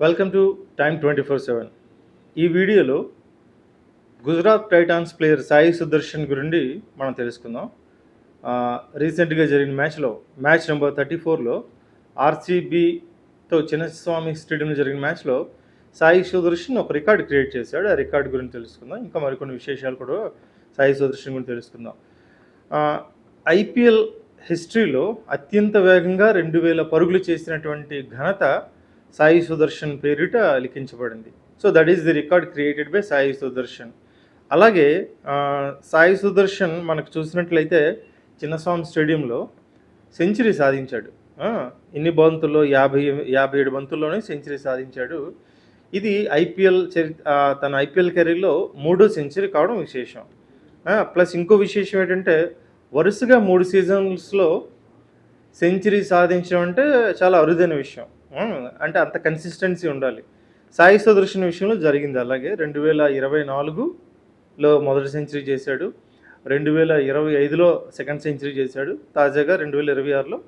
Welcome to time 24/7. ఈ వీడియోలో Gujarat Titans player Sai Sudarshan గురించి మనం తెలుసుకుందాం. రీసెంట్గా జరిగిన మ్యాచ్ నెంబర్ 34లో ఆర్సీబీతో చిన్నస్వామి స్టేడియంలో జరిగిన మ్యాచ్లో సాయి సుదర్శన్ ఒక రికార్డు క్రియేట్ చేశాడు. ఆ రికార్డు గురించి తెలుసుకుందాం. ఇంకా మరికొన్ని విశేషాలు కూడా సాయి సుదర్శన్ గురించి తెలుసుకుందాం. ఐపీఎల్ హిస్టరీలో అత్యంత వేగంగా 2000 పరుగులు చేసినటువంటి ఘనత సాయి సుదర్శన్ పేరిట లిఖించబడింది. So that is the record created by Sai Sudharsan. అలాగే సాయి సుదర్శన్ మనకు చూసినట్లయితే చిన్నస్వామి స్టేడియంలో సెంచరీ సాధించాడు. ఇన్ని బంతుల్లో 57 బంతుల్లోనే సెంచరీ సాధించాడు. ఇది తన ఐపీఎల్ కెరీర్లో 3వ సెంచరీ కావడం విశేషం. ప్లస్ ఇంకో విశేషం ఏంటంటే వరుసగా 3 సీజన్స్లో సెంచరీ సాధించడం అంటే చాలా అరుదైన విషయం. అంటే అంత కన్సిస్టెన్సీ ఉండాలి. సాయి సుదర్శన్ విషయంలో జరిగింది అలాగే. 2024లో మొదటి సెంచరీ చేశాడు, 2025లో సెకండ్ సెంచరీ చేశాడు, తాజాగా 2026లో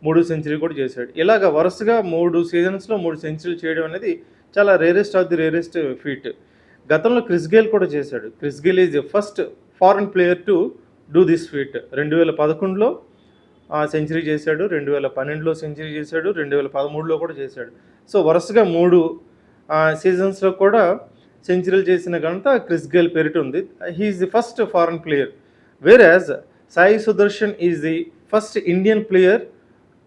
3వ సెంచరీ కూడా చేశాడు. ఇలాగ వరుసగా 3 సీజన్స్లో 3 సెంచరీలు చేయడం అనేది చాలా rarest of the rarest feat. గతంలో క్రిస్ గేల్ కూడా చేశాడు. Chris Gayle is the first foreign player to do this feat. 2011లో సెంచరీ చేశాడు, 2012లో సెంచరీ చేశాడు, 2013లో కూడా చేశాడు. సో వరుసగా 3 సీజన్స్లో కూడా సెంచరీలు చేసిన ఘనత క్రిస్ గేల్ పేరిట ఉంది. He is the first foreign player, whereas Sai Sudharsan is the first Indian player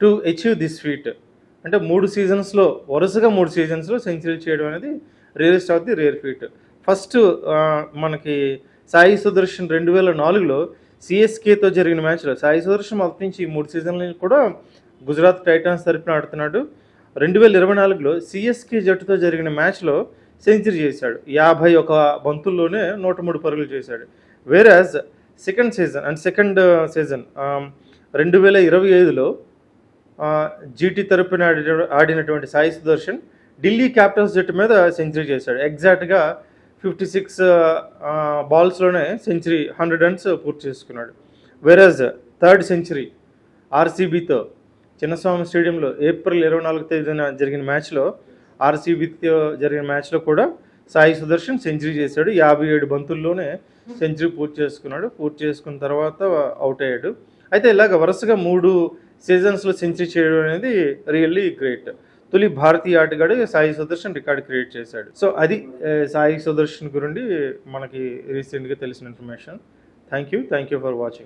to achieve this feat. అంటే 3 వరుసగా 3 సీజన్స్లో సెంచరీలు చేయడం అనేది rarest of the rare feat. First మనకి సాయి సుదర్శన్ 2004లో సిఎస్కేతో జరిగిన మ్యాచ్లో, సాయి సుదర్శన్ మొదటి నుంచి 3 సీజన్లు కూడా గుజరాత్ టైటాన్స్ తరపున ఆడుతున్నాడు. 2024లో సిఎస్కే జట్టుతో జరిగిన మ్యాచ్లో సెంచరీ చేశాడు. 51 బంతుల్లోనే 103 పరుగులు చేశాడు. వేరాజ్ సెకండ్ సీజన్ 2025లో జీటీ తరపున ఆడినటువంటి సాయి సుదర్శన్ ఢిల్లీ క్యాపిటల్స్ జట్టు మీద సెంచరీ చేశాడు. ఎగ్జాక్ట్గా 56 బాల్స్లోనే సెంచరీ 100 రన్స్ పూర్తి చేసుకున్నాడు. వేరాజ్ థర్డ్ సెంచరీ ఆర్సీబీతో చిన్నస్వామి స్టేడియంలో ఏప్రిల్ 24వ తేదీన జరిగిన మ్యాచ్లో, ఆర్సీబీతో జరిగిన మ్యాచ్లో కూడా సాయి సుదర్శన్ సెంచరీ చేశాడు. 57 బంతుల్లోనే సెంచరీ పూర్తి చేసుకున్న తర్వాత అవుట్ అయ్యాడు. అయితే ఇలాగ వరుసగా 3 సీజన్స్లో సెంచరీ చేయడం అనేది రియల్లీ గ్రేట్. తొలి భారతీయ ఆటగాడు సాయి సుదర్శన్ రికార్డు క్రియేట్ చేశాడు. సో అది సాయి సుదర్శన్ గురించి మనకి రీసెంట్గా తెలిసిన information. Thank you for watching.